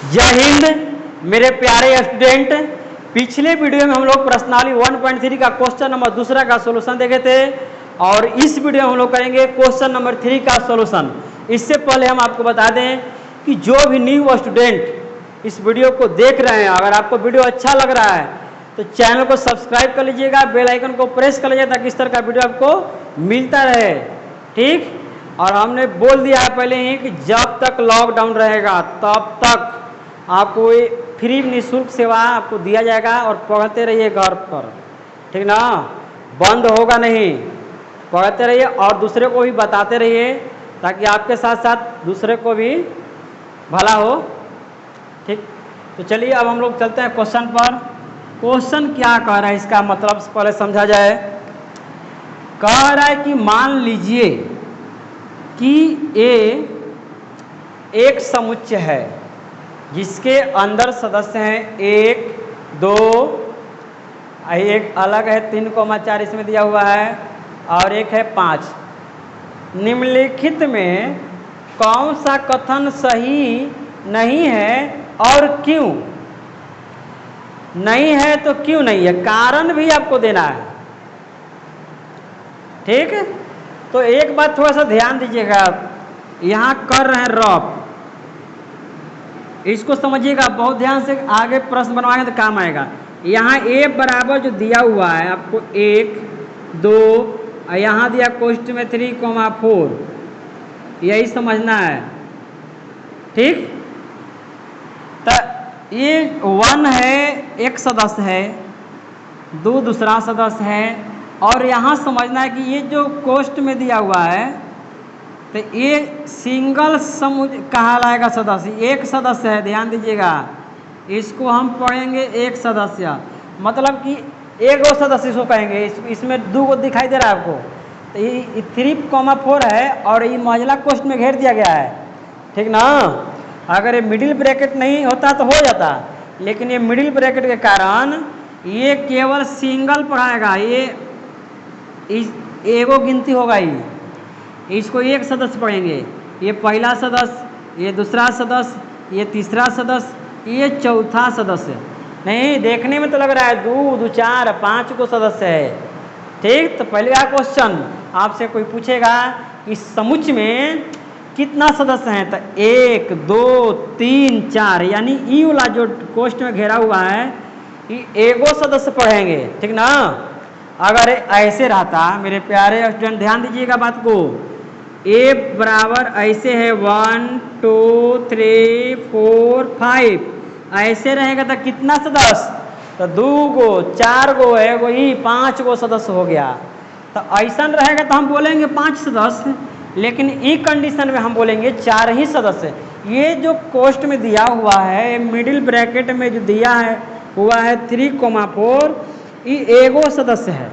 जय हिंद मेरे प्यारे स्टूडेंट। पिछले वीडियो में हम लोग प्रश्नावली 1.3 का क्वेश्चन नंबर दूसरा का सॉल्यूशन देखे थे और इस वीडियो में हम लोग करेंगे क्वेश्चन नंबर 3 का सॉल्यूशन। इससे पहले हम आपको बता दें कि जो भी न्यू स्टूडेंट इस वीडियो को देख रहे हैं, अगर आपको वीडियो अच्छा लग रहा है तो चैनल को सब्सक्राइब कर लीजिएगा, बेल आइकन को प्रेस कर लीजिएगा ताकि इस तरह का वीडियो आपको मिलता रहे। ठीक, और हमने बोल दिया है पहले ही कि जब तक लॉकडाउन रहेगा तब तक आपको ये फ्री निःशुल्क सेवा आपको दिया जाएगा और पढ़ते रहिए घर पर, ठीक ना, बंद होगा नहीं। पढ़ते रहिए और दूसरे को भी बताते रहिए ताकि आपके साथ साथ दूसरे को भी भला हो। ठीक, तो चलिए अब हम लोग चलते हैं क्वेश्चन पर। क्वेश्चन क्या कह रहा है इसका मतलब पहले समझा जाए। कह रहा है कि मान लीजिए कि ए एक समुच्चय है जिसके अंदर सदस्य हैं 1, 2, एक अलग है 3,4 इसमें दिया हुआ है और एक है 5। निम्नलिखित में कौन सा कथन सही नहीं है और क्यों नहीं है? तो क्यों नहीं है, कारण भी आपको देना है। ठीक, तो एक बात थोड़ा सा ध्यान दीजिएगा, यहाँ कर रहे हैं रफ, इसको समझिएगा बहुत ध्यान से, आगे प्रश्न बनवाएंगे तो काम आएगा। यहाँ ए बराबर जो दिया हुआ है आपको 1, 2, यहाँ दिया कोष्ठ में 3,4, यही समझना है। ठीक, तो ये 1 है एक सदस्य है, 2 दूसरा सदस्य है, और यहाँ समझना है कि ये जो कोष्ठ में दिया हुआ है तो ये सिंगल समुच्चय कहलाएगा सदस्य, एक सदस्य है। ध्यान दीजिएगा, इसको हम पढ़ेंगे एक सदस्य, मतलब कि एक गो सदस्य इसको कहेंगे। इसमें 2 गो दिखाई दे रहा है आपको, तो ये 3,4 है और ये महिला कोष्ठ में घेर दिया गया है। ठीक ना, अगर ये मिडिल ब्रैकेट नहीं होता तो हो जाता, लेकिन ये मिडिल ब्रैकेट के कारण ये केवल सिंगल पढ़ाएगा, ये एगो गिनती होगा ही, इसको एक सदस्य पढ़ेंगे। ये पहला सदस्य, ये दूसरा सदस्य, ये तीसरा सदस्य, ये चौथा सदस्य। नहीं, देखने में तो लग रहा है 2, 2, 4, 5 को सदस्य है। ठीक, तो पहले का क्वेश्चन आपसे कोई पूछेगा इस समुच्चय में कितना सदस्य हैं, तो 1, 2, 3, 4, यानी ई वाला जो कोष्ठ में घेरा हुआ है ये एगो सदस्य पढ़ेंगे। ठीक ना, अगर ऐसे रहता मेरे प्यारे स्टूडेंट, ध्यान दीजिएगा बात को, ए बराबर ऐसे है 1, 2, 3, 4, 5, ऐसे रहेगा तो कितना सदस्य, तो 2 गो, 4 गो है वही 5 गो सदस्य हो गया। तो ऐसा रहेगा तो हम बोलेंगे 5 सदस्य, लेकिन ई कंडीशन में हम बोलेंगे 4 ही सदस्य। ये जो कोष्ठ में दिया हुआ है, मिडिल ब्रैकेट में जो दिया है हुआ है 3,4, ये एगो सदस्य है।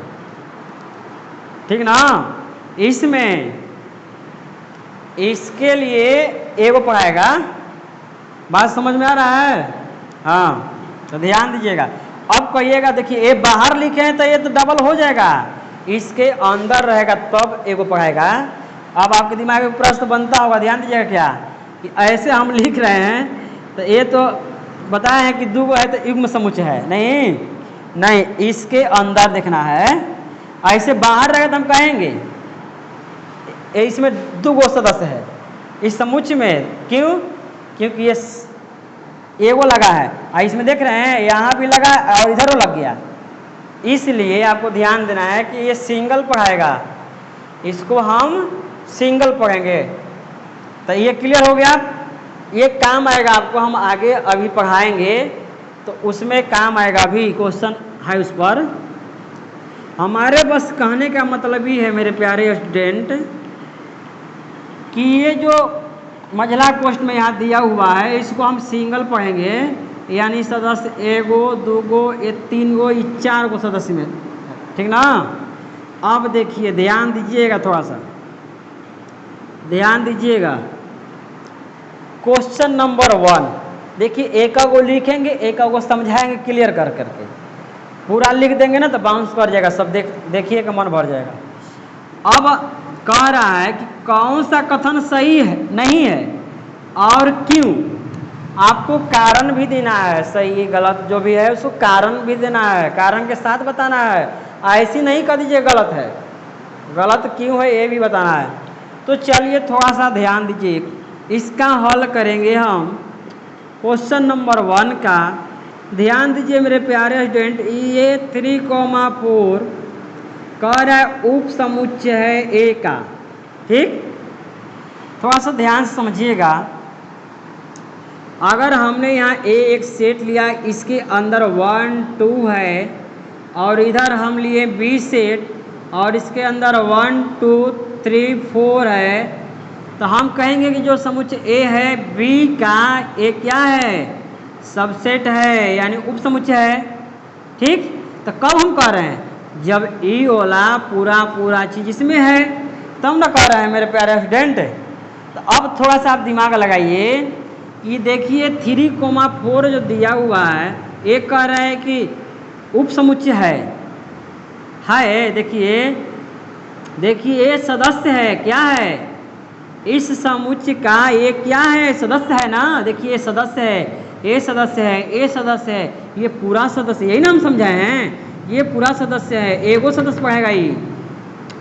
ठीक ना, इसमें इसके लिए एगो पढ़ाएगा। बात समझ में आ रहा है? हाँ, तो ध्यान दीजिएगा। अब कहिएगा, देखिए ए बाहर लिखे हैं तो ये तो डबल हो जाएगा, इसके अंदर रहेगा तब एगो पढ़ाएगा। अब आपके दिमाग में प्रश्न बनता होगा, ध्यान दीजिएगा क्या, कि ऐसे हम लिख रहे हैं तो ये तो बताए हैं कि 2 गो है तो युग्म समुच्चय है। नहीं नहीं, इसके अंदर देखना है। ऐसे बाहर रहेगा तो हम कहेंगे इसमें 2 गो सदस्य है इस समुच्चय में। क्यों? क्योंकि ये एगो लगा है, इसमें देख रहे हैं यहाँ भी लगा और इधर लग गया, इसलिए आपको ध्यान देना है कि ये सिंगल पढ़ाएगा, इसको हम सिंगल पढ़ेंगे। तो ये क्लियर हो गया, ये काम आएगा आपको, हम आगे अभी पढ़ाएंगे तो उसमें काम आएगा। अभी क्वेश्चन है उस पर। हमारे बस कहने का मतलब ही है मेरे प्यारे स्टूडेंट कि ये जो मझला कोष्ठ में यहाँ दिया हुआ है इसको हम सिंगल पढ़ेंगे, यानी सदस्य एगो, 2 गो, 3 गो, 4 गो सदस्य में। ठीक ना, अब देखिए ध्यान दीजिएगा, थोड़ा सा ध्यान दीजिएगा। क्वेश्चन नंबर 1 देखिए, एक गो लिखेंगे, एक गो समझाएंगे क्लियर कर करके। पूरा लिख देंगे ना तो बाउंस कर जाएगा, सब देखिएगा, मन भर जाएगा। अब कह रहा है कि कौन सा कथन सही है नहीं है और क्यों। आपको कारण भी देना है, सही गलत जो भी है उसको कारण भी देना है, कारण के साथ बताना है। ऐसी नहीं कर दीजिए गलत है, गलत क्यों है ये भी बताना है। तो चलिए थोड़ा सा ध्यान दीजिए, इसका हल करेंगे हम क्वेश्चन नंबर 1 का। ध्यान दीजिए मेरे प्यारे स्टूडेंट, ये 3,4 कह रहा है उप समुच्चय है ए का। ठीक, थोड़ा सा ध्यान से समझिएगा। अगर हमने यहाँ ए एक सेट लिया, इसके अंदर 1 2 है, और इधर हम लिए बी सेट और इसके अंदर 1 2 3 4 है, तो हम कहेंगे कि जो समुच्चय ए है बी का ए क्या है, सबसेट है, यानी उप समुच्चय है। ठीक, तो कब हम कह रहे हैं, जब ई वाला पूरा चीज इसमें है तब ना कह रहे हैं मेरे प्यारे स्टूडेंट। तो अब थोड़ा सा आप दिमाग लगाइए कि देखिए 3,4 जो दिया हुआ है, एक कह रहा है कि उप समुच्चय है। देखिए ये सदस्य है, क्या है, इस समुच्चय का ये क्या है, सदस्य है ना। देखिए ये सदस्य है, ये सदस्य है, ये सदस्य है, ये पूरा सदस्य, यही ना हम समझाए हैं, ये पूरा सदस्य है, एगो सदस्य पढ़ेगा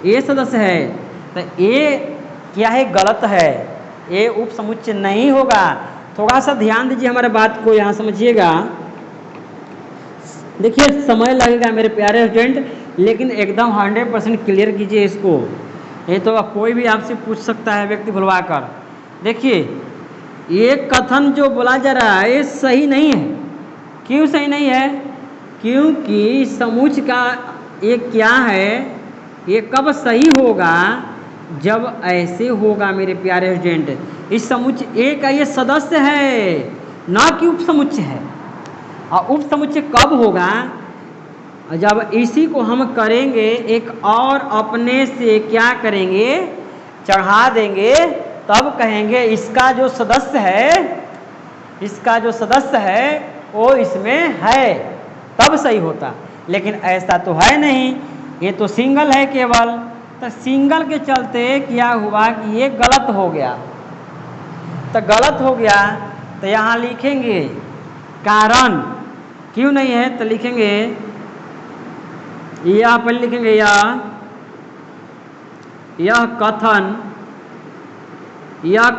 ये सदस्य है। तो ये क्या है, गलत है, ये उप समुच्चय नहीं होगा। थोड़ा सा ध्यान दीजिए हमारे बात को, यहाँ समझिएगा। देखिए समय लगेगा मेरे प्यारे स्टूडेंट, लेकिन एकदम 100% क्लियर कीजिए इसको, ये तो कोई भी आपसे पूछ सकता है व्यक्ति भुलवा कर। देखिए ये कथन जो बोला जा रहा है ये सही नहीं है। क्यों सही नहीं है, क्योंकि समुच्चय का ये क्या है, ये कब सही होगा, जब ऐसे होगा मेरे प्यारे स्टूडेंट, इस समुच्चय ए का ये सदस्य है, ना कि उप समुच्चय है। और उप समुच्चय कब होगा, जब इसी को हम करेंगे एक और अपने से क्या करेंगे, चढ़ा देंगे, तब कहेंगे इसका जो सदस्य है वो इसमें है, तब सही होता। लेकिन ऐसा तो है नहीं, ये तो सिंगल है केवल। तो सिंगल के चलते क्या हुआ कि ये गलत हो गया। तो गलत हो गया तो यहाँ लिखेंगे कारण, क्यों नहीं है तो लिखेंगे या पहले लिखेंगे यह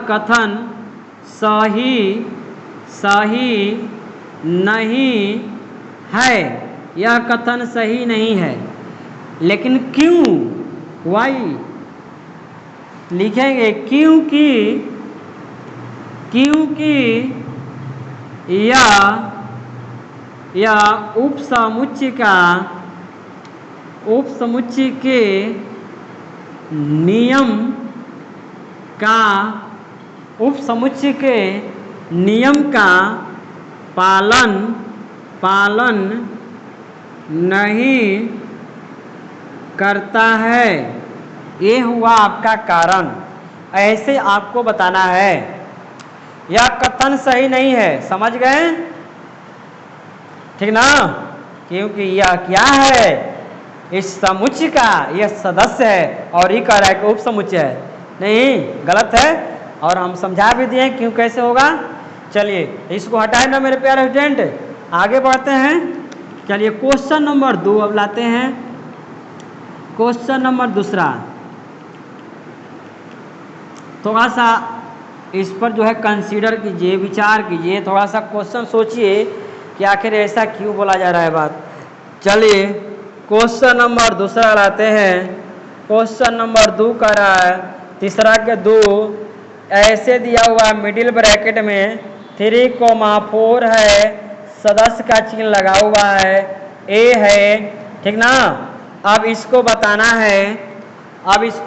कथन सही नहीं है, यह कथन सही नहीं है। लेकिन क्यों, वाई लिखेंगे क्योंकि यह उप समुच्चय के नियम का पालन नहीं करता है। ये हुआ आपका कारण, ऐसे आपको बताना है। यह कथन सही नहीं है, समझ गए, ठीक ना। क्योंकि यह क्या है, इस समुच्चय का यह सदस्य है, और ये कह रहा है कि उप समुच्चय है, नहीं, गलत है। और हम समझा भी दिए क्यों कैसे होगा। चलिए इसको हटाए ना मेरे प्यारे स्टूडेंट, आगे बढ़ते हैं। चलिए क्वेश्चन नंबर 2 अब लाते हैं। क्वेश्चन नंबर 2 थोड़ा सा इस पर जो है कंसीडर कीजिए, विचार कीजिए, थोड़ा सा क्वेश्चन सोचिए कि आखिर ऐसा क्यों बोला जा रहा है बात। चलिए क्वेश्चन नंबर 2 लाते हैं। क्वेश्चन नंबर 2 का रहा है, तीसरा के 2 ऐसे दिया हुआ मिडिल ब्रैकेट में 3,4 है, सदस्य का चिन्ह लगा हुआ है, ए है, ठीक ना। अब इसको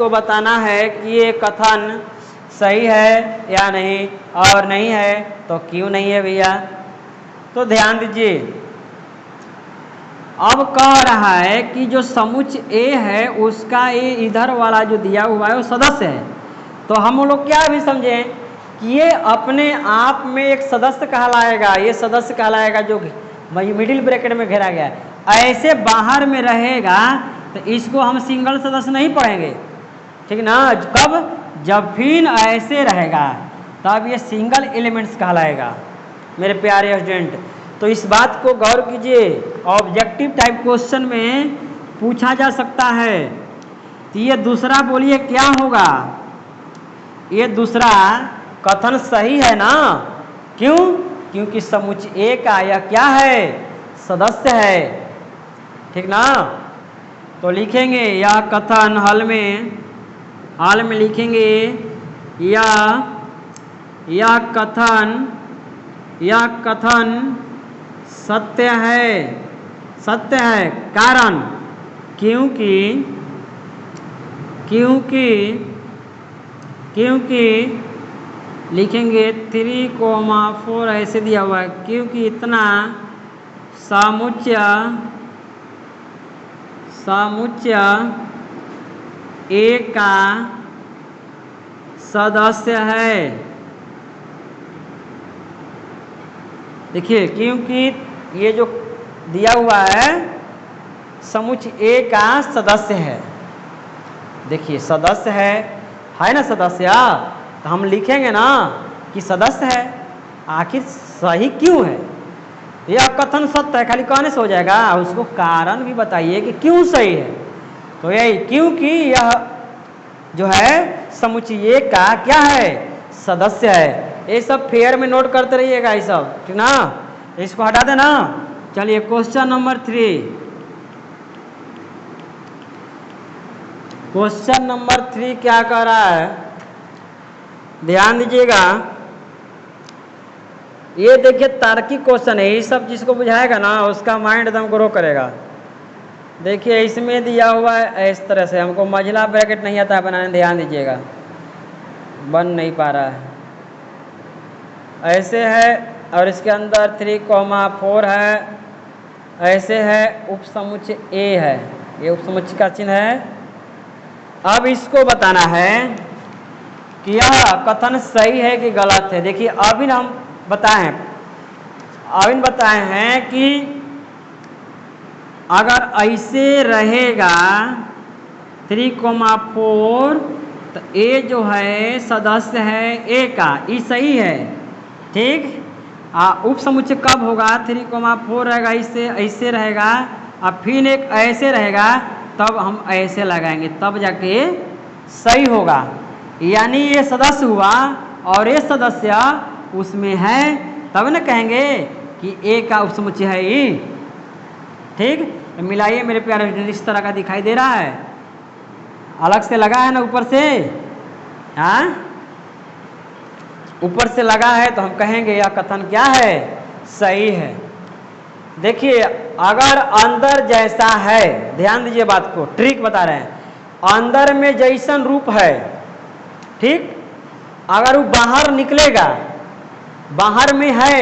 बताना है कि ये कथन सही है या नहीं, और नहीं है तो क्यों नहीं है भैया। तो ध्यान दीजिए, अब कह रहा है कि जो समुच्चय ए है उसका ये इधर वाला जो दिया हुआ है वो सदस्य है। तो हम लोग क्या भी समझें कि ये अपने आप में एक सदस्य कहलाएगा, ये सदस्य कहलाएगा जो मिडिल ब्रैकेट में घेरा गया है। ऐसे बाहर में रहेगा तो इसको हम सिंगल सदस्य नहीं पढ़ेंगे, ठीक ना। कब, जब फिर ऐसे रहेगा तब ये सिंगल एलिमेंट्स कहलाएगा। मेरे प्यारे स्टूडेंट। तो इस बात को गौर कीजिए, ऑब्जेक्टिव टाइप क्वेश्चन में पूछा जा सकता है। तो ये दूसरा बोलिए क्या होगा? ये दूसरा कथन सही है ना? क्यों? क्योंकि समुच्चय ए का यह क्या है? सदस्य है। ठीक ना? तो लिखेंगे यह कथन हल में लिखेंगे यह कथन सत्य है। कारण क्योंकि लिखेंगे 3,4 ऐसे दिया हुआ है, क्योंकि इतना समुच्चय ए का सदस्य है। देखिए, क्योंकि ये जो दिया हुआ है समुच्चय ए का सदस्य है। देखिए सदस्य है ना सदस्य, तो हम लिखेंगे ना कि सदस्य है। आखिर सही क्यों है? यह कथन सत्य है खाली कहने से हो जाएगा? उसको कारण भी बताइए कि क्यों सही है। तो यही क्योंकि यह जो है समुच्चय ए का क्या है? सदस्य है। ये सब फेयर में नोट करते रहिएगा ये सब, ठीक ना? इसको हटा देना। चलिए क्वेश्चन नंबर 3। क्वेश्चन नंबर 3 क्या कह रहा है? ध्यान दीजिएगा। ये देखिए तार्किक क्वेश्चन है। ये सब जिसको बुझाएगा ना उसका माइंड एकदम ग्रो करेगा। देखिए इसमें दिया हुआ है इस तरह से, हमको मझला ब्रैकेट नहीं आता है बनाने, ध्यान दीजिएगा, बन नहीं पा रहा है। ऐसे है और इसके अंदर 3,4 है, ऐसे है, उपसमुच्चय ए है, ये उपसमुच्चय का चिन्ह है। अब इसको बताना है कि यह कथन सही है कि गलत है। देखिए अभी हम बताए हैं कि अगर ऐसे रहेगा 3,4 तो ए जो है सदस्य है ए का, ये सही है। ठीक, उप समुच्चय कब होगा? 3,4 रहेगा, इससे ऐसे रहेगा, और फिर एक ऐसे रहेगा, तब हम ऐसे लगाएंगे, तब जाके सही होगा। यानी ये सदस्य हुआ और ये सदस्य उसमें है, तब न कहेंगे कि ए का उपसमुच्चय है ये। ठीक, मिलाइए मेरे प्यारे, इस तरह का दिखाई दे रहा है, अलग से लगा है ना ऊपर से, हाँ ऊपर से लगा है, तो हम कहेंगे यह कथन क्या है? सही है। देखिए अगर अंदर जैसा है, ध्यान दीजिए बात को, ट्रिक बता रहे हैं, अंदर में जैसन रूप है, ठीक, अगर वो बाहर निकलेगा, बाहर में है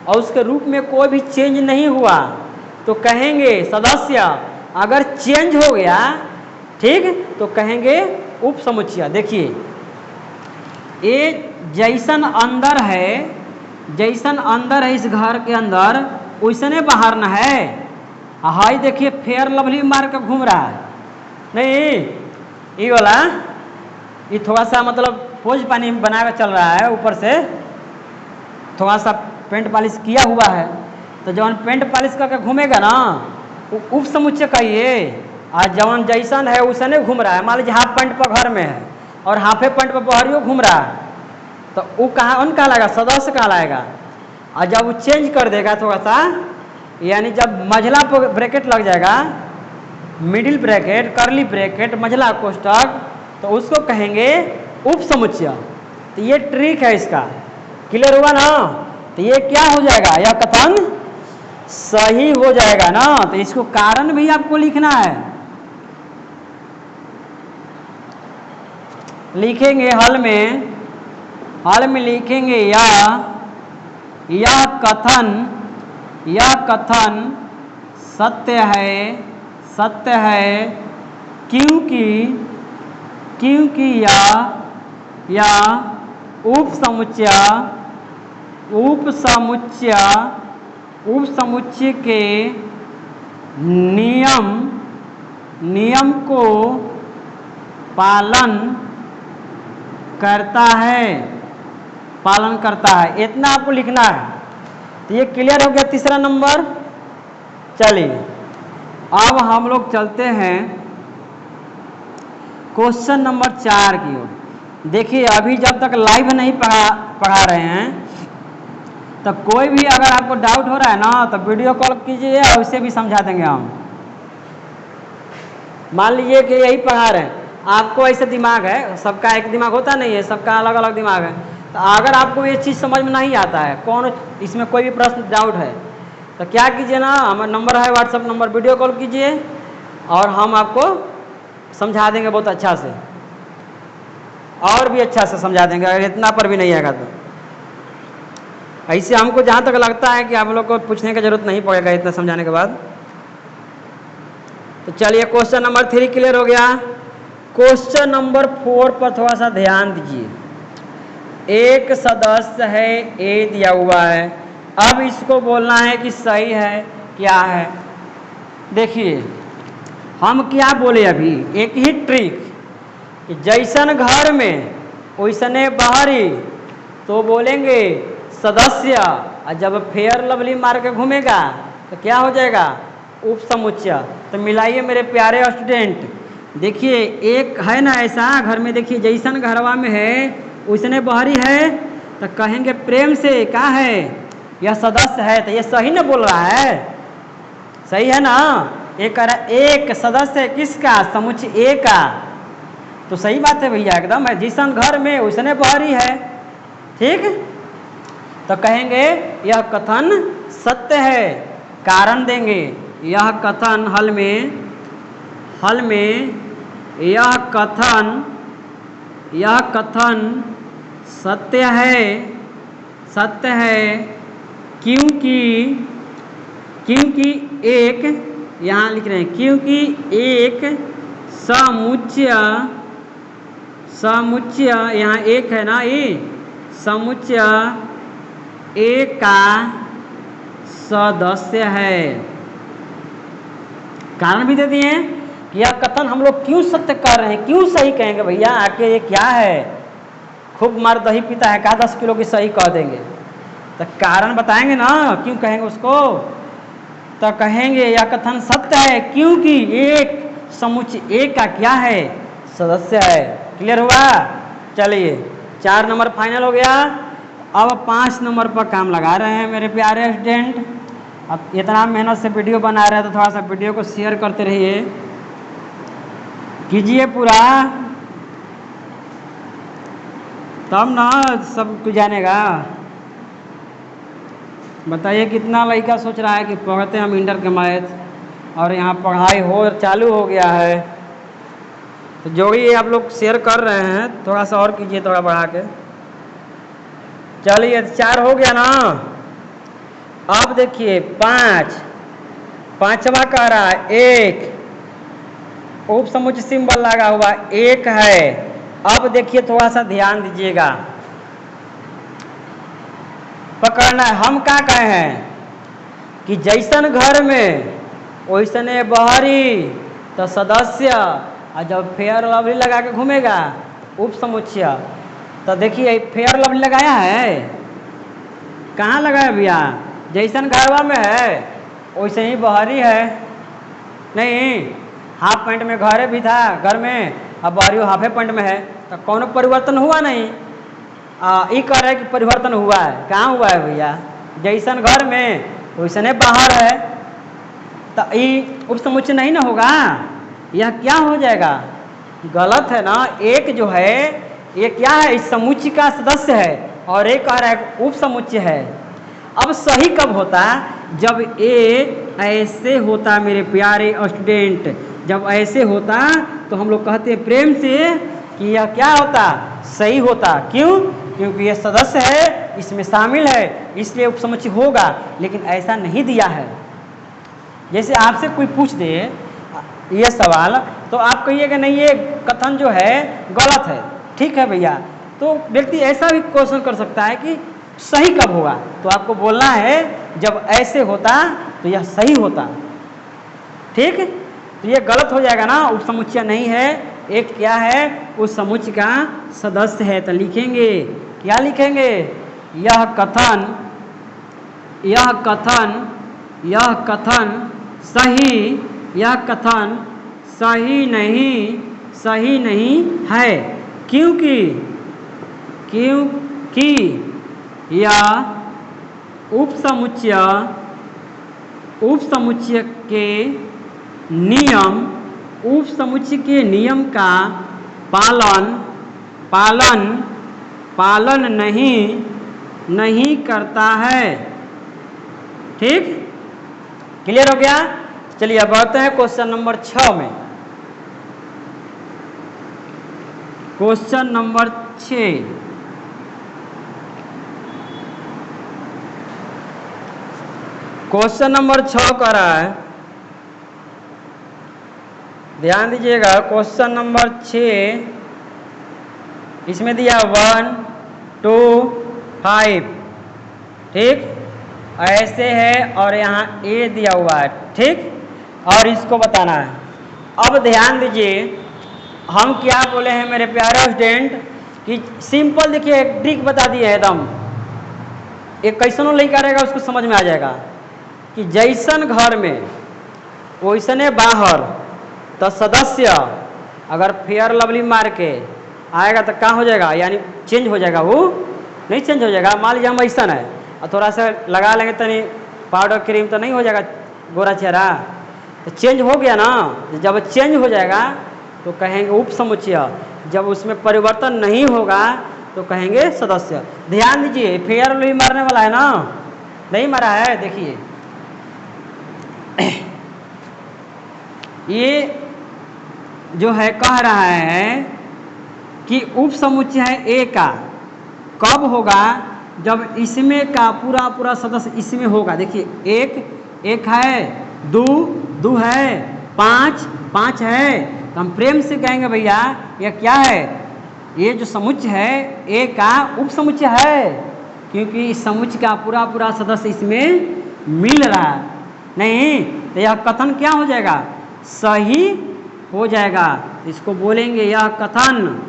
और उसके रूप में कोई भी चेंज नहीं हुआ, तो कहेंगे सदस्य। अगर चेंज हो गया, ठीक, तो कहेंगे उपसमुच्चय। देखिए ये जैसन अंदर है, जैसन अंदर है इस घर के अंदर, वैसने बाहर न है। हाई देखिए फेयर लवली मार कर घूम रहा है, नहीं ये वाला, ये थोड़ा सा मतलब पोज पानी बना कर चल रहा है, ऊपर से थोड़ा सा पेंट पॉलिश किया हुआ है, तो जवन पेंट पॉलिश करके घूमेगा ना वो उप समुच्चय कहिए। आज जवन जैसन है वैसने घूम रहा है। मान लीजिए हाफ पैंट पर घर में है और हाफे पैंट पर बहरियो घूम रहा है, तो वो कहाँ उन कहलाएगा? सदस्य कहलाएगा। और जब वो चेंज कर देगा थोड़ा सा, यानी जब मझला ब्रैकेट लग जाएगा, मिडिल ब्रैकेट, करली ब्रैकेट, मझला कोष्टक, तो उसको कहेंगे उप समुच्चय। तो ये ट्रिक है इसका, क्लियर हुआ ना? तो ये क्या हो जाएगा? यह कथन सही हो जाएगा ना? तो इसको कारण भी आपको लिखना है, लिखेंगे हल में लिखेंगे यह कथन सत्य है क्योंकि या उपसमुच्चय के नियम को पालन करता है। इतना आपको लिखना है। तो ये क्लियर हो गया तीसरा नंबर। चलिए अब हम लोग चलते हैं क्वेश्चन नंबर 4 की ओर। देखिए अभी जब तक लाइव नहीं पढ़ा रहे हैं तो कोई भी अगर आपको डाउट हो रहा है ना तो वीडियो कॉल कीजिए और उसे भी समझा देंगे हम। मान लीजिए कि यही पढ़ा रहे हैं, आपको ऐसे दिमाग है, सबका एक दिमाग होता नहीं है, सबका अलग अलग दिमाग है। तो अगर आपको ये चीज़ समझ में नहीं आता है, कौन इसमें कोई भी प्रश्न डाउट है, तो क्या कीजिए ना, हमारा नंबर है व्हाट्सएप नंबर, वीडियो कॉल कीजिए और हम आपको समझा देंगे बहुत अच्छा से, और भी अच्छा से समझा देंगे अगर इतना पर भी नहीं आएगा तो। ऐसे हमको जहाँ तक लगता है कि आप लोग को पूछने की जरूरत नहीं पड़ेगा इतना समझाने के बाद। तो चलिए क्वेश्चन नंबर 3 क्लियर हो गया। क्वेश्चन नंबर 4 पर थोड़ा सा ध्यान दीजिए। एक सदस्य है ए दिया हुआ है, अब इसको बोलना है कि सही है क्या है। देखिए हम क्या बोले अभी, एक ही ट्रिक कि जैसन घर में वैसने बाहरी, तो बोलेंगे सदस्य, और जब फेयर लवली मार के घूमेगा तो क्या हो जाएगा, उपसमुच्चय। तो मिलाइए मेरे प्यारे स्टूडेंट, देखिए एक है ना ऐसा घर में, देखिए जैसन घरवा में है वैसने बाहरी है, तो कहेंगे प्रेम से क्या है, यह सदस्य है। तो ये सही ना बोल रहा है, सही है ना। एक कह रहा एक सदस्य है किसका, समुच्चय ए का, तो सही बात है भैया एकदम, है जैसन घर में वैसने बाहरी है। ठीक, तो कहेंगे यह कथन सत्य है, कारण देंगे, यह कथन हल में यह कथन सत्य है क्योंकि एक, यहाँ लिख रहे हैं क्योंकि एक समुच्चय यहाँ एक है ना, ये समुच्चय एक का सदस्य है। कारण भी दे दिए कि यह कथन हम लोग क्यों सत्य कर रहे हैं, क्यों सही कहेंगे भैया, आके ये क्या है, खूब मार दही पीता है, कहा 10 किलो की सही कह देंगे। तो कारण बताएंगे ना क्यों कहेंगे उसको, तो कहेंगे यह कथन सत्य है क्योंकि एक समुच्चय एक का क्या है, सदस्य है। क्लियर हुआ। चलिए 4 नंबर फाइनल हो गया। अब 5 नंबर पर काम लगा रहे हैं मेरे प्यारे स्टूडेंट। अब इतना मेहनत से वीडियो बना रहे हैं तो थोड़ा सा वीडियो को शेयर करते रहिए, कीजिए पूरा, तब ना सब कुछ जानेगा। बताइए कितना लड़का सोच रहा है कि पढ़ते हम इंटर के मैथ, और यहाँ पढ़ाई चालू हो गया है। तो जो भी आप लोग शेयर कर रहे हैं थोड़ा सा और कीजिए, थोड़ा बढ़ा के। चलिए 4 हो गया ना। अब देखिए 5वां कह रहा है एक, उपसमुच्चय सिंबल लगा हुआ एक है। अब देखिए थोड़ा सा ध्यान दीजिएगा, पकड़ना है। हम क्या कहे हैं कि जैसन घर में वैसने बाहरी, तो सदस्य, और जब फेयर लवली लगा के घूमेगा उपसमुच्चय। तो देखिए फेयर लवली लगाया है, कहाँ लगाया भैया, जैसन घरवा में है वैसे ही बाहरी है। नहीं, हाफ पैंट में घरे भी था घर में, अब बाहरी हाफे पैंट में है, तो कौन परिवर्तन हुआ नहीं। ये कह रहा है कि परिवर्तन हुआ है, कहाँ हुआ है भैया, जैसन घर में वैसने बाहर है, तो ये उपसमुच्चय नहीं ना होगा, यह क्या हो जाएगा, गलत है ना। एक जो है ये क्या है, इस समुच्चय का सदस्य है, और एक कह रहा है उपसमुच्चय है। अब सही कब होता, जब ए ऐसे होता मेरे प्यारे स्टूडेंट, जब ऐसे होता तो हम लोग कहते हैं प्रेम से कि यह क्या होता, सही होता। क्यों, क्योंकि यह सदस्य है, इसमें शामिल है, इसलिए उपसमुच्चय होगा। लेकिन ऐसा नहीं दिया है। जैसे आपसे कोई पूछ दे ये सवाल, तो आप कहिएगा नहीं ये कथन जो है गलत है, ठीक है भैया। तो व्यक्ति ऐसा भी क्वेश्चन कर सकता है कि सही कब होगा, तो आपको बोलना है जब ऐसे होता तो यह सही होता। ठीक, तो ये गलत हो जाएगा ना, उपसमुच्चय नहीं है, एक क्या है, उस समुच्चय का सदस्य है। तो लिखेंगे क्या लिखेंगे, यह कथन यह कथन सही, यह कथन सही नहीं है, क्योंकि यह उपसमुच्चय के नियम का पालन नहीं करता है। ठीक, क्लियर हो गया। चलिए अब बढ़ते हैं क्वेश्चन नंबर 6 में। क्वेश्चन नंबर 6, क्वेश्चन नंबर 6 कह रहा है, ध्यान दीजिएगा। क्वेश्चन नंबर 6 इसमें दिया 1 2 5, ठीक, ऐसे है और यहाँ ए दिया हुआ है, ठीक, और इसको बताना है। अब ध्यान दीजिए हम क्या बोले हैं मेरे प्यारे स्टूडेंट कि सिंपल देखिए एक ट्रिक बता दिए एकदम, एक कैसनो लड़का रहेगा उसको समझ में आ जाएगा कि जैसन घर में वैसने बाहर। तो सदस्य अगर फेयर लवली मार के आएगा तो क्या हो जाएगा, यानी चेंज हो जाएगा, वो नहीं चेंज हो जाएगा। मान लीजिए हम ऐसा है और थोड़ा सा लगा लेंगे तो नहीं पाउडर क्रीम तो नहीं हो जाएगा गोरा चेहरा, तो चेंज हो गया ना। जब चेंज हो जाएगा तो कहेंगे उपसमुच्चय, जब उसमें परिवर्तन नहीं होगा तो कहेंगे सदस्य। ध्यान दीजिए फेयर लवली मारने वाला है ना, नहीं मारा है, देखिए ये जो है कह रहा है कि उपसमुच्चय है ए का, कब होगा जब इसमें का पूरा सदस्य इसमें होगा। देखिए एक है, दो है, पाँच है, तो हम प्रेम से कहेंगे भैया यह क्या है, ये जो समुच्चय है ए का उपसमुच्चय है, क्योंकि इस समुच्चय का पूरा सदस्य इसमें मिल रहा है। नहीं तो यह कथन क्या हो जाएगा, सही हो जाएगा। इसको बोलेंगे यह कथन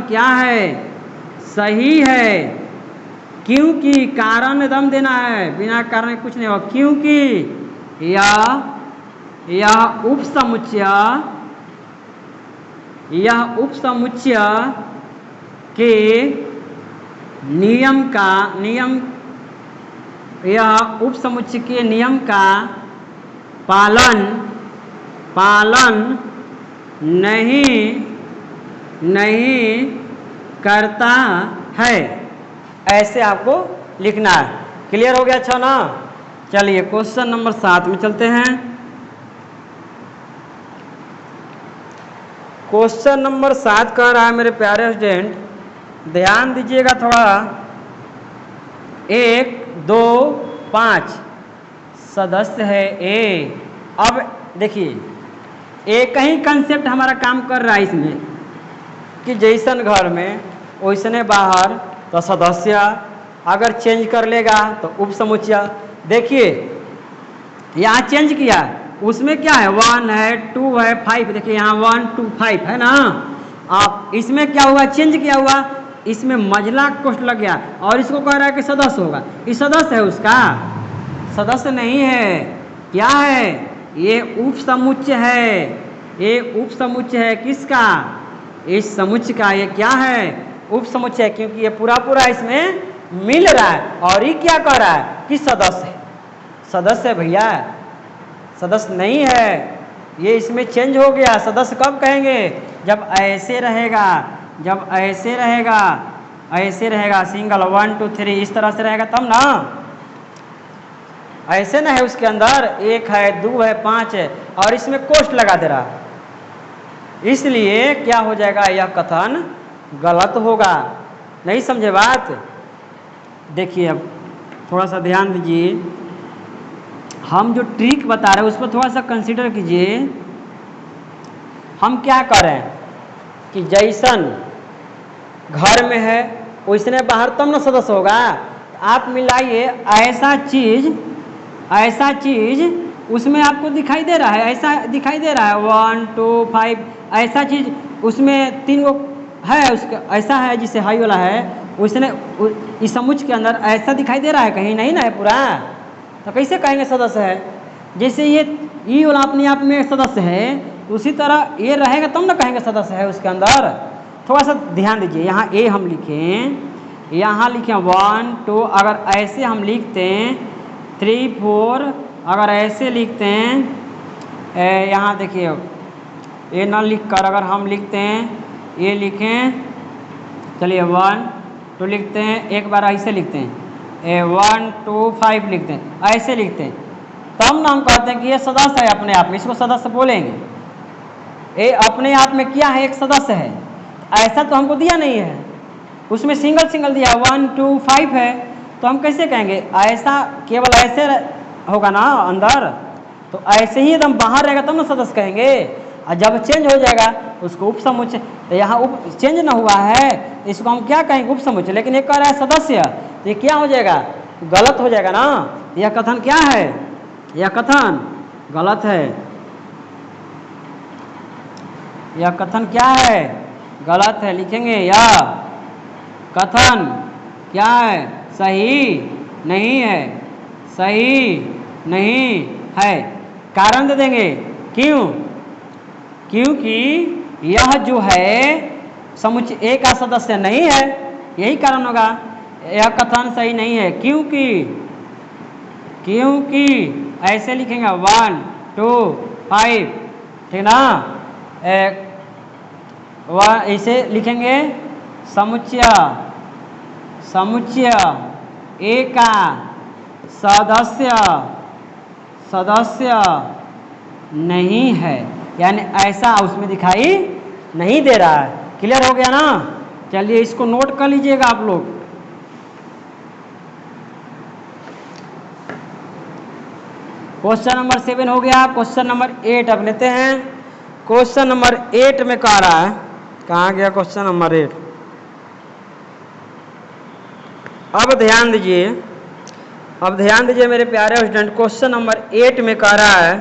क्या है, सही है, क्योंकि कारण एकदम देना है, बिना कारण कुछ नहीं होगा, क्योंकि यह उपसमुच्चय के नियम का पालन नहीं करता है। ऐसे आपको लिखना है। क्लियर हो गया? अच्छा ना। चलिए क्वेश्चन नंबर 7 में चलते हैं। क्वेश्चन नंबर 7 कह रहा है मेरे प्यारे स्टूडेंट, ध्यान दीजिएगा थोड़ा। 1 2 5 सदस्य है ए। अब देखिए एक ही कंसेप्ट हमारा काम कर रहा है इसमें कि जैसन घर में वैसने बाहर, तो सदस्य अगर चेंज कर लेगा तो उपसमुच्चय। देखिए यहाँ चेंज किया, उसमें क्या है 1 है 2 है 5, देखिए यहाँ 1 2 5 है ना। आप इसमें क्या हुआ, चेंज किया हुआ, इसमें मझला कोष्ठ लग गया और इसको कह रहा है कि सदस्य होगा। ये सदस्य है, उसका सदस्य नहीं है। क्या है, ये उपसमुच्चय है। ये उपसमुच्चय है किसका, इस समुच्चय का। ये क्या है, उपसमुच्चय, क्योंकि ये पूरा इसमें मिल रहा है। और ये क्या कह रहा है कि सदस्य है। सदस्य है भैया, सदस्य नहीं है, ये इसमें चेंज हो गया। सदस्य कब कहेंगे, जब ऐसे रहेगा, ऐसे रहेगा सिंगल 1 2 3 इस तरह से रहेगा तब ना। ऐसे ना है, उसके अंदर 1 है 2 है 5 है और इसमें कोष्ठ लगा दे रहा, इसलिए क्या हो जाएगा, यह कथन गलत होगा। नहीं समझे बात? देखिए अब थोड़ा सा ध्यान दीजिए, हम जो ट्रिक बता रहे हैं उस पर थोड़ा सा कंसीडर कीजिए। हम क्या करें कि जैसन घर में है वैसने बाहर तब ना सदस्य होगा। आप मिलाइए, ऐसा चीज उसमें आपको दिखाई दे रहा है, ऐसा दिखाई दे रहा है 1 2 5 ऐसा चीज उसमें 3 गो है उसका ऐसा है जिसे हाई वाला है, उसने इस समुच्चय के अंदर ऐसा दिखाई दे रहा है कहीं नहीं ना है पूरा, तो कैसे कहेंगे सदस्य है। जैसे ये ई वाला अपने आप में सदस्य है, उसी तरह ये रहेगा तब ना कहेंगे सदस्य है उसके अंदर। थोड़ा सा ध्यान दीजिए, यहाँ ए हम लिखें, यहाँ लिखें 1 2, अगर ऐसे हम लिखते हैं 3 4, अगर ऐसे लिखते हैं यहाँ देखिए ये ना लिख कर अगर हम लिखते हैं ये लिखें, चलिए 1 2 लिखते हैं, एक बार ऐसे लिखते हैं 1 2 5 लिखते हैं, ऐसे लिखते हैं, तब ना हम कहते हैं कि ये सदस्य है अपने आप में, इसको सदस्य बोलेंगे। ये अपने आप में क्या है, एक सदस्य है। ऐसा तो हमको दिया नहीं है, उसमें सिंगल सिंगल दिया 1 2 5 है, तो हम कैसे कहेंगे, ऐसा केवल ऐसे होगा ना अंदर, तो ऐसे ही एकदम बाहर रहेगा तब ना सदस्य कहेंगे। और जब चेंज हो जाएगा उसको उपसमुच्चय, तो यहाँ उप चेंज ना हुआ है, इसको हम क्या कहेंगे, उपसमुच्चय। लेकिन ये कह रहा है सदस्य, तो ये क्या हो जाएगा, गलत हो जाएगा ना। यह कथन क्या है, यह कथन गलत है, यह कथन क्या है, गलत है। लिखेंगे यह कथन क्या है, सही नहीं है, सही नहीं है। कारण दे देंगे, क्यों, क्योंकि यह जो है समुच्चय ए का सदस्य नहीं है, यही कारण होगा। यह कथन सही नहीं है क्योंकि, क्योंकि ऐसे लिखेंगे 1 2 5, ठीक ना, ऐसे लिखेंगे समुच्चय, समुच्चय ए का सदस्य, सदस्य नहीं है, यानी ऐसा उसमें दिखाई नहीं दे रहा है। क्लियर हो गया ना। चलिए इसको नोट कर लीजिएगा आप लोग। क्वेश्चन नंबर 7 हो गया। क्वेश्चन नंबर 8 अब लेते हैं। क्वेश्चन नंबर 8 में कह रहा है, कहाँ गया क्वेश्चन नंबर 8, अब ध्यान दीजिए, अब ध्यान दीजिए मेरे प्यारे स्टूडेंट। क्वेश्चन नंबर 8 में कह रहा है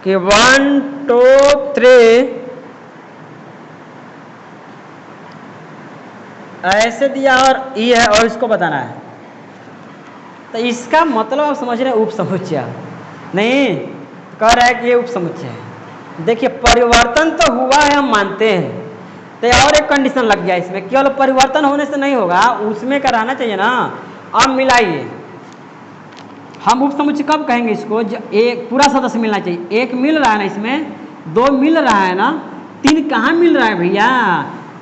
कि 1 2 3 ऐसे दिया और ई है और इसको बताना है, तो इसका मतलब आप समझ रहे हैं उपसमुच्चय नहीं, कह रहा है कि ये उपसमुच्चय है। देखिए परिवर्तन तो हुआ है, हम मानते हैं, तो और एक कंडीशन लग गया इसमें, केवल परिवर्तन होने से नहीं होगा, उसमें का रहना चाहिए ना। अब मिलाइए, हम उपसमुच्चय कब कहेंगे इसको, एक पूरा सदस्य मिलना चाहिए। एक मिल रहा है ना इसमें, 2 मिल रहा है ना, 3 कहाँ मिल रहा है भैया,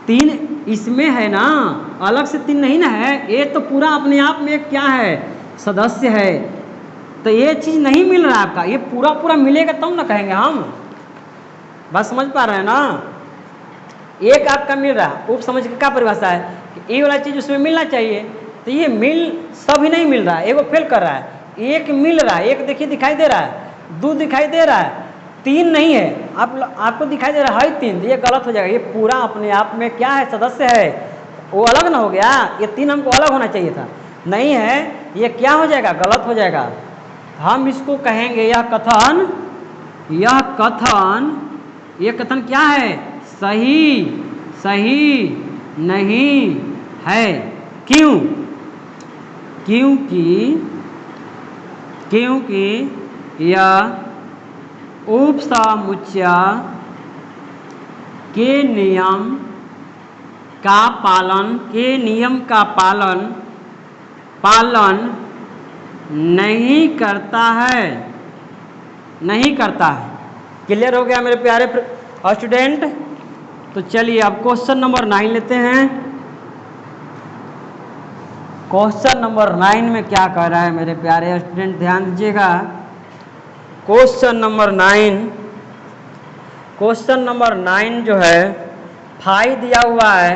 3 इसमें है ना, अलग से 3 नहीं ना है, ये तो पूरा अपने आप में क्या है, सदस्य है। तो ये चीज़ नहीं मिल रहा है आपका, ये पूरा पूरा मिलेगा तब ना कहेंगे हम। बात समझ पा रहे हैं ना। एक आपका मिल रहा है, उपसमुच्चय क्या परिभाषा है कि ये वाला चीज़ उसमें मिलना चाहिए, तो ये मिल सभी नहीं मिल रहा है, एगो फेल कर रहा है। एक मिल रहा है, एक देखिए दिखाई दे रहा है, 2 दिखाई दे रहा है, 3 नहीं है, आपको दिखाई दे रहा है 3, ये गलत हो जाएगा। ये पूरा अपने आप में क्या है, सदस्य है, वो अलग ना हो गया, ये 3 हमको अलग होना चाहिए था, नहीं है, ये क्या हो जाएगा, गलत हो जाएगा। हम इसको कहेंगे यह कथन, यह कथन, ये कथन क्या है, सही सही नहीं है। क्यों, क्योंकि, क्योंकि यह उपसमुच्चय के नियम का पालन, के नियम का पालन नहीं करता है, नहीं करता है। क्लियर हो गया मेरे प्यारे स्टूडेंट। तो चलिए अब क्वेश्चन नंबर 9 लेते हैं। क्वेश्चन नंबर 9 में क्या कह रहा है मेरे प्यारे स्टूडेंट, ध्यान दीजिएगा। क्वेश्चन नंबर 9, क्वेश्चन नंबर 9 जो है, फाई दिया हुआ है,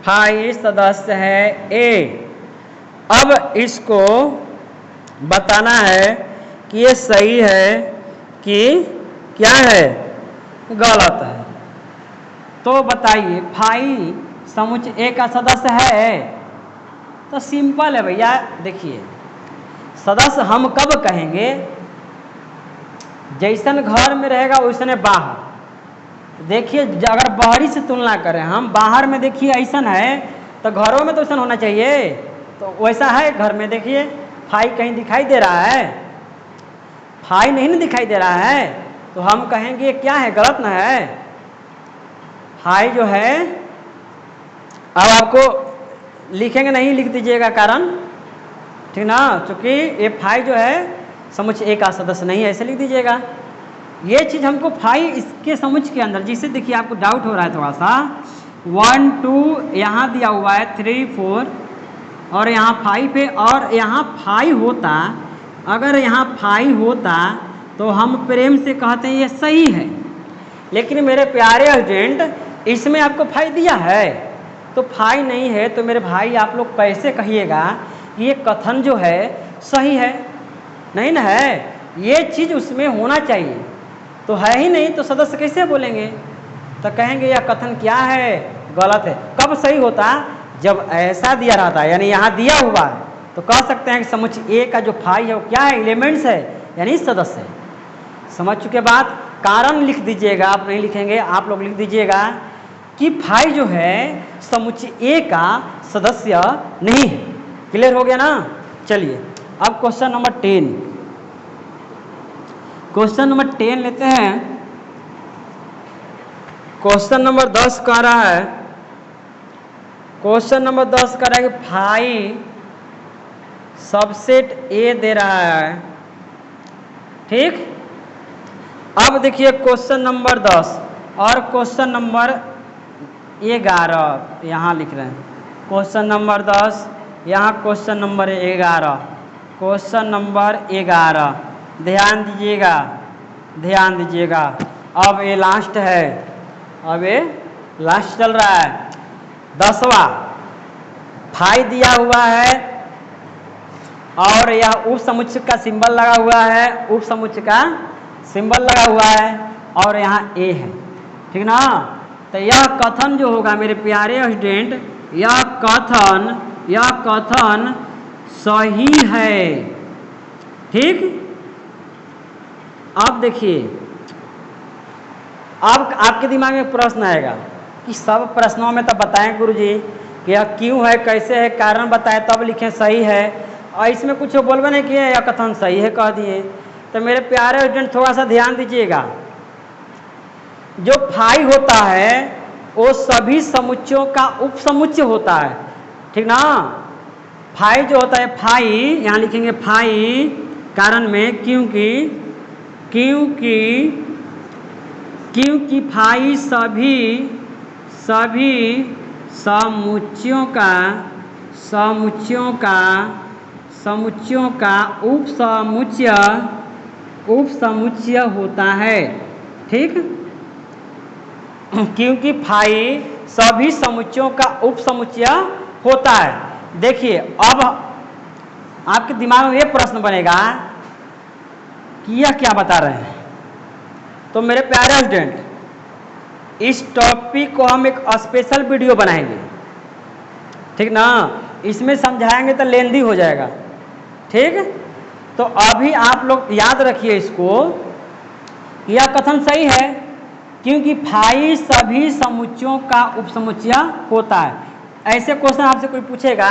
फाई सदस्य है ए। अब इसको बताना है कि ये सही है कि क्या है, गलत है। तो बताइए, फाई समुच्चय ए का सदस्य है, तो सिंपल है भैया। देखिए सदस्य हम कब कहेंगे, जैसन घर में रहेगा वैसने बाहर, देखिए अगर बाहरी से तुलना करें हम, बाहर में देखिए ऐसा है तो घरों में तो ऐसा होना चाहिए, तो वैसा है घर में देखिए फाई कहीं दिखाई दे रहा है, फाई नहीं ना दिखाई दे रहा है, तो हम कहेंगे क्या है, गलत ना है। फाई जो है, अब आपको लिखेंगे नहीं, लिख दीजिएगा कारण, ठीक ना, क्योंकि ये फाई जो है समुच्चय ए का सदस्य नहीं है, ऐसे लिख दीजिएगा। ये चीज़ हमको फाई इसके समुच्चय के अंदर, जिससे देखिए आपको डाउट हो रहा है थोड़ा सा, 1 2 यहाँ दिया हुआ है 3 4 और यहाँ 5 है, और यहाँ 5 होता, अगर यहाँ 5 होता तो हम प्रेम से कहते हैं ये सही है, लेकिन मेरे प्यारे स्टूडेंट इसमें आपको 5 दिया है तो 5 नहीं है, तो मेरे भाई आप लोग कैसे कहिएगा कि ये कथन जो है सही है, नहीं ना है, ये चीज़ उसमें होना चाहिए, तो है ही नहीं तो सदस्य कैसे बोलेंगे, तो कहेंगे यह कथन क्या है, गलत है। कब सही होता, जब ऐसा दिया रहता है, यानी यहाँ दिया हुआ है, तो कह सकते हैं कि समुच्चय ए का जो फाई है वो क्या है, एलिमेंट्स है, यानी सदस्य है। समझ चुके बात, कारण लिख दीजिएगा, आप नहीं लिखेंगे, आप लोग लिख दीजिएगा कि फाई जो है समुच्चय ए का सदस्य नहीं है। क्लियर हो गया ना। चलिए अब क्वेश्चन नंबर 10, क्वेश्चन नंबर 10 लेते हैं। क्वेश्चन नंबर 10 कह रहा है, क्वेश्चन नंबर 10 कह रहा है कि फाई सबसेट ए दे रहा है, ठीक। अब देखिए क्वेश्चन नंबर 10 और क्वेश्चन नंबर 11 यहाँ लिख रहे हैं, क्वेश्चन नंबर 10 यहाँ क्वेश्चन नंबर 11, क्वेश्चन नंबर 11 ध्यान दीजिएगा, ध्यान दीजिएगा। अब ये लास्ट है, अब ये लास्ट चल रहा है, 10वां फाई दिया हुआ है और यह उप समुच्चय का सिंबल लगा हुआ है, उप समुच्चय का सिंबल लगा हुआ है और यहाँ ए है, ठीक ना। तो यह कथन जो होगा मेरे प्यारे स्टूडेंट, यह कथन सही है, ठीक। अब देखिए, अब आपके दिमाग में प्रश्न आएगा कि सब प्रश्नों में तो बताएं गुरुजी कि यह क्यों है, कैसे है, कारण बताएं तब लिखें सही है, और इसमें कुछ बोलबे नहीं किए, यह कथन सही है कह दिए। तो मेरे प्यारे स्टूडेंट थोड़ा सा ध्यान दीजिएगा, जो फाई होता है वो सभी समुच्चयों का उप समुच्चय होता है, ठीक ना। फाई जो होता है, फाई यहाँ लिखेंगे फाई कारण में, क्योंकि फाई सभी समुच्चयों का उप समुच्चय होता है, ठीक। क्योंकि फाई सभी समुच्चयों का उप समुच्चय होता है। देखिए अब आपके दिमाग में ये प्रश्न बनेगा कि यह क्या बता रहे हैं, तो मेरे प्यारे स्टूडेंट इस टॉपिक को हम एक स्पेशल वीडियो बनाएंगे, ठीक ना, इसमें समझाएंगे तो लेंदी हो जाएगा, ठीक। तो अभी आप लोग याद रखिए इसको, यह कथन सही है क्योंकि फाई सभी समुच्चयों का उपसमुच्चय होता है। ऐसे क्वेश्चन आपसे कोई पूछेगा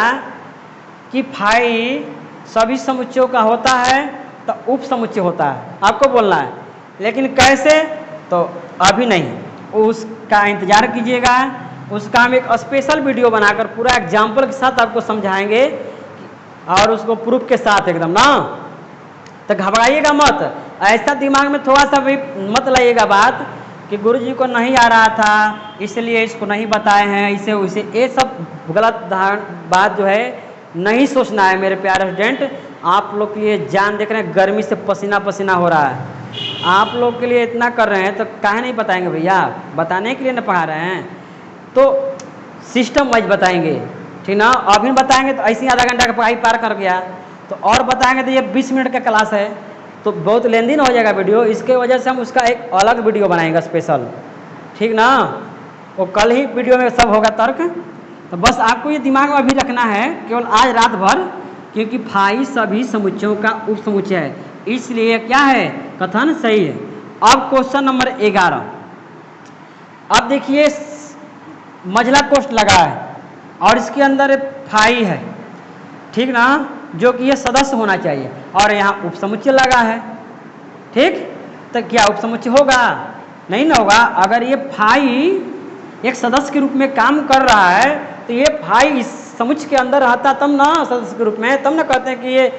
कि फाई सभी समुच्चयों का होता है तो उपसमुच्चय होता है, आपको बोलना है, लेकिन कैसे तो अभी नहीं, उसका इंतजार कीजिएगा, उसका हम एक स्पेशल वीडियो बनाकर पूरा एग्जाम्पल के साथ आपको समझाएंगे और उसको प्रूफ के साथ एकदम ना। तो घबराइएगा मत, ऐसा दिमाग में थोड़ा सा भी मत लाइएगा बात कि गुरुजी को नहीं आ रहा था इसलिए इसको नहीं बताए हैं, इसे उसे, ये सब गलत बात जो है नहीं सोचना है मेरे प्यारे स्टूडेंट। आप लोग के लिए जान देख रहे हैं, गर्मी से पसीना पसीना हो रहा है, आप लोग के लिए इतना कर रहे हैं तो काहे नहीं बताएंगे भैया, बताने के लिए ना पढ़ा रहे हैं, तो सिस्टम वाइज बताएंगे, ठीक ना। अभी बताएंगे तो ऐसे ही आधा घंटा का पढ़ाई पार कर गया, तो और बताएंगे तो ये 20 मिनट का क्लास है तो बहुत लेंदी ना हो जाएगा वीडियो, इसके वजह से हम उसका एक अलग वीडियो बनाएंगे स्पेशल, ठीक ना। वो कल ही वीडियो में सब होगा तर्क, तो बस आपको ये दिमाग में अभी रखना है केवल आज रात भर, क्योंकि फाई सभी समुच्चयों का उप समुच्चय है, इसलिए क्या है, कथन सही है। अब क्वेश्चन नंबर 11, अब देखिए मझला कोष्ठ लगा है और इसके अंदर फाई है, ठीक ना, जो कि ये सदस्य होना चाहिए, और यहाँ उपसमुच्चय लगा है, ठीक। तो क्या उपसमुच्चय होगा? नहीं ना होगा। अगर ये फाई एक सदस्य के रूप में काम कर रहा है तो ये फाई इस समुच्चय के अंदर रहता तब ना सदस्य के रूप में, तब ना कहते हैं कि ये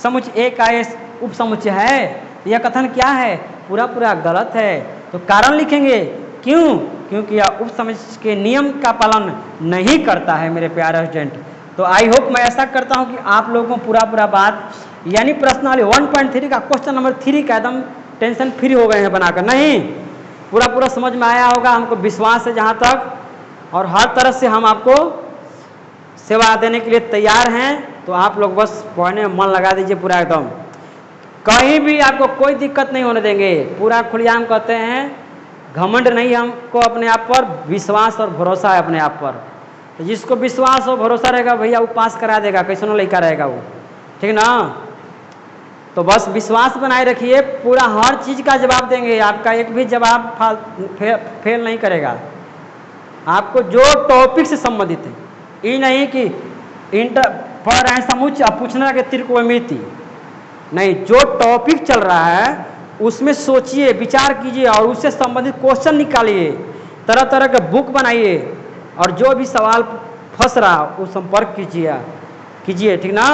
समुच्चय ए का ये उपसमुच्चय है। यह कथन क्या है? पूरा पूरा गलत है। तो कारण लिखेंगे, क्यों? क्योंकि यह उपसमुच्चय के नियम का पालन नहीं करता है मेरे प्यारे स्टूडेंट। तो आई होप मैं ऐसा करता हूं कि आप लोगों को पूरा पूरा बात यानी प्रश्नावली 1.3 का क्वेश्चन नंबर 3 का एकदम टेंशन फ्री हो गए हैं बनाकर, नहीं पूरा पूरा समझ में आया होगा, हमको विश्वास है जहाँ तक, और हर तरह से हम आपको सेवा देने के लिए तैयार हैं। तो आप लोग बस पढ़ने में मन लगा दीजिए पूरा एकदम, कहीं भी आपको कोई दिक्कत नहीं होने देंगे। पूरा खुलेआम कहते हैं, घमंड नहीं हमको अपने आप पर, विश्वास और भरोसा है अपने आप पर। तो जिसको विश्वास और भरोसा रहेगा भैया वो पास करा देगा, कैसनो लड़का रहेगा वो, ठीक ना। तो बस विश्वास बनाए रखिए, पूरा हर चीज़ का जवाब देंगे, आपका एक भी जवाब फेल नहीं करेगा। आपको जो टॉपिक से संबंधित है, ये नहीं कि इंटर पढ़ रहे हैं समुच्चय अब पूछना कि त्रिकोणमिति, नहीं, जो टॉपिक चल रहा है उसमें सोचिए, विचार कीजिए और उससे संबंधित क्वेश्चन निकालिए, तरह तरह के बुक बनाइए, और जो भी सवाल फंस रहा वो संपर्क कीजिए, ठीक ना।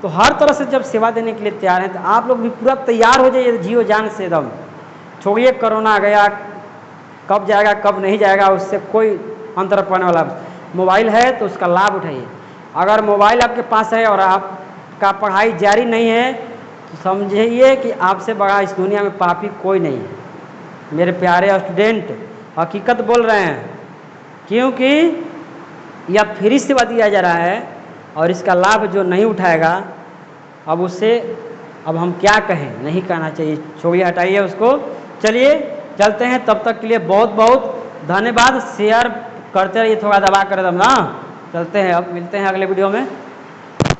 तो हर तरह से जब सेवा देने के लिए तैयार हैं तो आप लोग भी पूरा तैयार हो जाइए जियो जान से एकदम। छोड़िए कोरोना गया, कब जाएगा कब नहीं जाएगा उससे कोई अंतर पड़ने वाला। मोबाइल है तो उसका लाभ उठाइए। अगर मोबाइल आपके पास है और आपका पढ़ाई जारी नहीं है तो समझिए कि आपसे बड़ा इस दुनिया में पापी कोई नहीं है मेरे प्यारे स्टूडेंट, हकीकत बोल रहे हैं। क्योंकि यह फ्री सेवा दिया जा रहा है और इसका लाभ जो नहीं उठाएगा अब उससे अब हम क्या कहें, नहीं कहना चाहिए, छोड़िए हटाइए उसको। चलिए चलते हैं, तब तक के लिए बहुत बहुत धन्यवाद। शेयर करते रहिए, थोड़ा दबा कर दम ना। चलते हैं, अब मिलते हैं अगले वीडियो में।